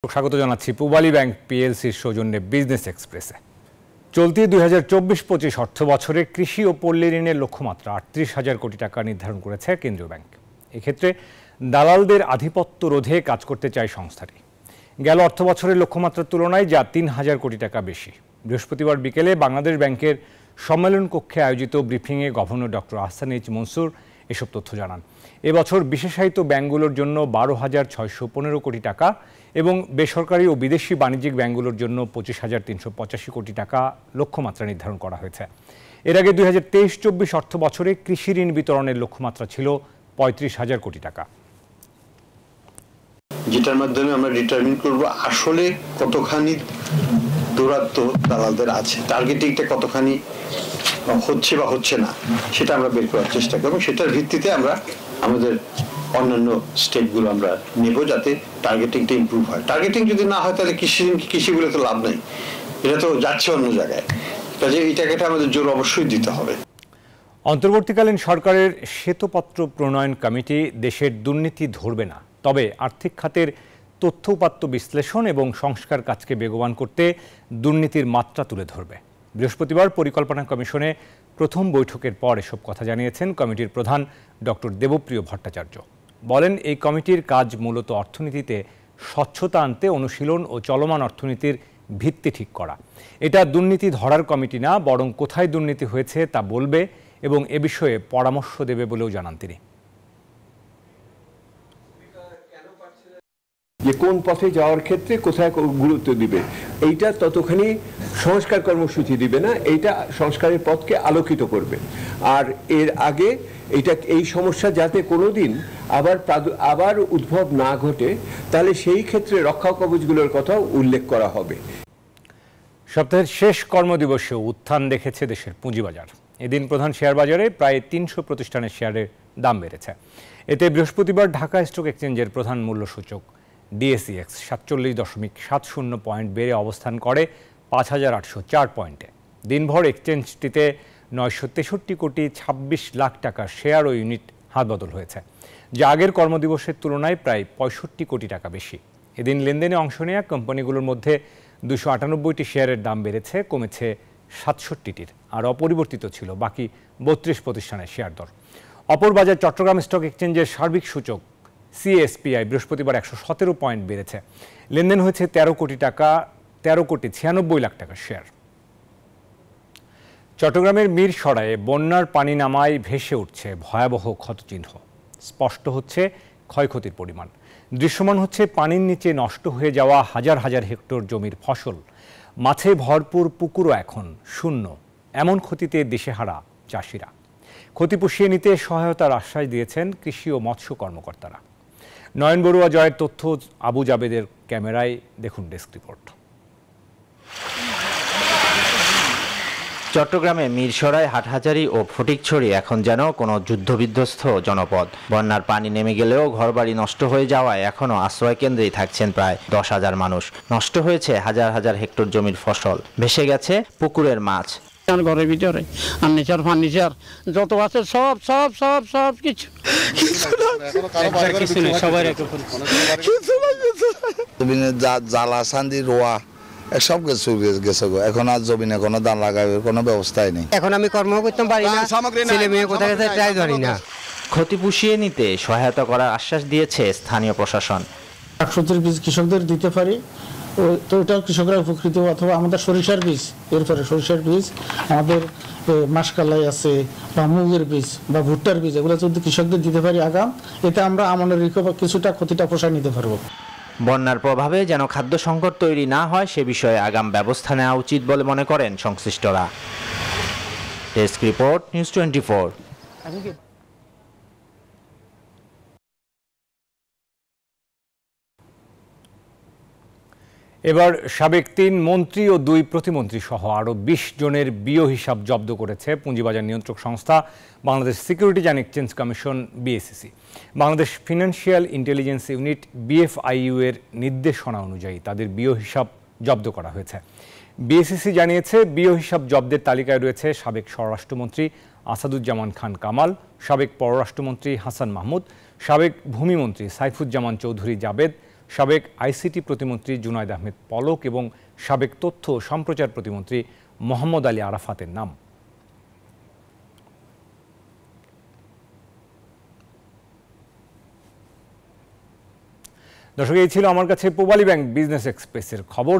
স্বাগত জানাচ্ছি পূবালী ব্যাংক পিএলসির সৌজন্যে বিজনেস এক্সপ্রেসে। চলতি ২০২৪-২৫ অর্থ বছরে কৃষি ও পল্লী ঋণের লক্ষ্যমাত্রা ৩৮,০০০ কোটি টাকা নির্ধারণ করেছে কেন্দ্রীয় ব্যাংক। এক্ষেত্রে দালালদের আধিপত্য রোধে কাজ করতে চায় সংস্থাটি। গেল অর্থ বছরের লক্ষ্যমাত্রার তুলনায় যা ৩,০০০ কোটি টাকা বেশি। বৃহস্পতিবার বিকেলে বাংলাদেশ ব্যাংকের সম্মেলন কক্ষে আয়োজিত ব্রিফিংয়ে governor doctor Ahsan H Mansur এসব তথ্য জানান। এবছর বিশেষায়িত ব্যাংকগুলোর জন্য ১২,৬১৫ কোটি টাকা এবং বেসরকারি ও বিদেশি বাণিজ্যিক ব্যাংকগুলোর জন্য ২৫,৩৮৫ কোটি টাকা লক্ষ্যমাত্রা নির্ধারণ করা হয়েছে। এর আগে ২০২৩-২৪ অর্থ বছরে কৃষি ঋণ বিতরণের লক্ষ্যমাত্রা ছিল ৩৫,০০০ কোটি টাকা, যেটার মাধ্যমে আমরা ডিটারমিন করব আসলে কতখানি দৌরাত্ম দালালদের আছে, টার্গেটিংটা কতখানি হচ্ছে বা হচ্ছে না সেটা আমরা বের করার চেষ্টা করব। সেটার ভিত্তিতে আমরা আমাদের অন্যান্য স্টেপগুলো আমরা নেব যাতে টার্গেটিংটা ইমপ্রুভ হয়। টার্গেটিং যদি না হয় তাহলে কৃষি বলে তো লাভ নেই, এটা তো যাচ্ছে অন্য জায়গায়। কাজে এই টাকাটা আমাদের জোর অবশ্যই দিতে হবে। অন্তর্বর্তীকালীন সরকারের শ্বেতপত্র প্রণয়ন কমিটি দেশের দুর্নীতি ধরবে না, তবে আর্থিক খাতের তথ্য উপাত্ত বিশ্লেষণ এবং সংস্কার কাজকে বেগবান করতে দুর্নীতির মাত্রা তুলে ধরবে। বৃহস্পতিবার পরিকল্পনা কমিশনে প্রথম বৈঠকের পর এসব কথা জানিয়েছেন কমিটির প্রধান ডক্টর দেবপ্রিয় ভট্টাচার্য। বলেন, এই কমিটির কাজ মূলত অর্থনীতিতে স্বচ্ছতা আনতে অনুশীলন ও চলমান অর্থনীতির ভিত্তি ঠিক করা। এটা দুর্নীতি ধরার কমিটি না, বরং কোথায় দুর্নীতি হয়েছে তা বলবে এবং এ বিষয়ে পরামর্শ দেবে বলেও জানান তিনি। যে কোন পথে যাওয়ার ক্ষেত্রে কোথায় গুরুত্ব দিবে, এইটা ততখানি সংস্কার কর্মসূচি দিবে না, এইটা সংস্কারের পথকে আলোকিত করবে। আর এর আগে এই সমস্যা যাতে কোনোদিন আবার উদ্ভব না ঘটে, তাহলে সেই ক্ষেত্রে রক্ষা কবচগুলোর কথাও উল্লেখ করা হবে। সপ্তাহের শেষ কর্মদিবসে উত্থান দেখেছে দেশের পুঁজিবাজার। এদিন প্রধান শেয়ার বাজারে প্রায় ৩০০ প্রতিষ্ঠানের শেয়ারের দাম বেড়েছে। এতে বৃহস্পতিবার ঢাকা স্টক এক্সচেঞ্জের প্রধান মূল্যসূচক ডিএসইএক্স ৪৭.৭০ পয়েন্ট বেড়ে অবস্থান করে ৫,৮০৪ পয়েন্টে। দিনভর এক্সচেঞ্জটিতে ৯৬৩,২৬ টাকার শেয়ার ও ইউনিট হাতবদল হয়েছে, যা আগের কর্মদিবসের তুলনায় প্রায় ৬৫ কোটি টাকা বেশি। এদিন লেনদেনে অংশ নেওয়া কোম্পানিগুলোর মধ্যে ২৯৮টি শেয়ারের দাম বেড়েছে, কমেছে ৬৭টির, আর অপরিবর্তিত ছিল বাকি ৩২ প্রতিষ্ঠানের শেয়ার দর। অপর বাজার চট্টগ্রাম স্টক এক্সচেঞ্জের সার্বিক সূচক সিএসপিআই বৃহস্পতিবার ১১৭ পয়েন্ট বেড়েছে। লেনদেন হয়েছে ১৩,৯৬,০০,০০০ টাকার শেয়ার। চট্টগ্রামের মিরসরাইয়ে বন্যার পানি নামায় ভেসে উঠছে ভয়াবহ ক্ষতচিহ্ন। স্পষ্ট হচ্ছে ক্ষয়ক্ষতির পরিমাণ। দৃশ্যমান হচ্ছে পানির নিচে নষ্ট হয়ে যাওয়া হাজার হাজার হেক্টর জমির ফসল। মাছে ভরপুর পুকুরও এখন শূন্য। এমন ক্ষতিতে দিশেহারা চাষিরা। ক্ষতি পুষিয়ে নিতে সহায়তার আশ্বাস দিয়েছেন কৃষি ও মৎস্য কর্মকর্তারা। নয়ন বড়ুয়া জয়ের তথ্য, আবু জাবেদের ক্যামেরায় দেখুন ডেস্ক রিপোর্ট। চট্টগ্রামে মিরসরাই, হাটহাজারী ও ফটিকছড়ি এখন যেন কোনো যুদ্ধবিধ্বস্ত জনপদ। বন্যার পানি নেমে গেলেও ঘরবাড়ি নষ্ট হয়ে যাওয়ায় এখনও আশ্রয় কেন্দ্রেই থাকছেন প্রায় ১০,০০০ মানুষ। নষ্ট হয়েছে হাজার হাজার হেক্টর জমির ফসল, ভেসে গেছে পুকুরের মাছ। ঘরের ভিতরে ফার্নিচার যত আছে সব সব সব সব কিছু জ্বালা শান্তি রোয়া সব কিছু গেছে। এখন আর জমিনে কোনো দান লাগাবে কোনো ব্যবস্থাই নেই। এখন আমি কর্ম করতে পারি না, ছেলে মেয়ে কোথায় গেছে তাই জানি না। ক্ষতি পুষিয়ে নিতে সহায়তা করার আশ্বাস দিয়েছে স্থানীয় প্রশাসন। ১৭০ বীজ কৃষকদের দিতে পারি, তো এটা কৃষকরা উপকৃত। অথবা আমাদের সরিষার বীজ, এরপরে সরিষার বীজ, আমাদের মাসকালাই আছে বা মুগের বীজ বা ভুট্টার বীজ, এগুলো যদি কৃষকদের দিতে পারি আগাম, এতে আমরা আমাদের কিছুটা ক্ষতিটা পোষায় নিতে পারবো। বন্যার প্রভাবে যেন খাদ্য সংকট তৈরি না হয় সে বিষয়ে আগাম ব্যবস্থা নেওয়া উচিত বলে মনে করেন সংশ্লিষ্টরা। Desk report, news 24। এবার সাবেক ৩ মন্ত্রী ও ২ প্রতিমন্ত্রী সহ আরও ২০ জনের বিও হিসাব জব্দ করেছে পুঁজিবাজার নিয়ন্ত্রক সংস্থা Bangladesh securities and exchange commission BSEC. Bangladesh financial intelligence unit BFIU এর নির্দেশনা অনুযায়ী তাদের বিও হিসাব জব্দ করা হয়েছে। বিএসইসি জানিয়েছে, বিও হিসাব জব্দের তালিকায় রয়েছে সাবেক স্বরাষ্ট্রমন্ত্রী আসাদুজ্জামান খান কামাল, সাবেক পররাষ্ট্রমন্ত্রী হাসান মাহমুদ, সাবেক ভূমিমন্ত্রী সাইফুজ্জামান চৌধুরী জাবেদ, সাবেক আইসিটি প্রতিমন্ত্রী জুনায়েদ আহমেদ পলক এবং সাবেক তথ্য ও সম্প্রচার প্রতিমন্ত্রী মোহাম্মদ আলী আরাফাতের নাম। দর্শক, এই ছিল আমার কাছে পূবালী ব্যাংক বিজনেস এক্সপ্রেসের খবর।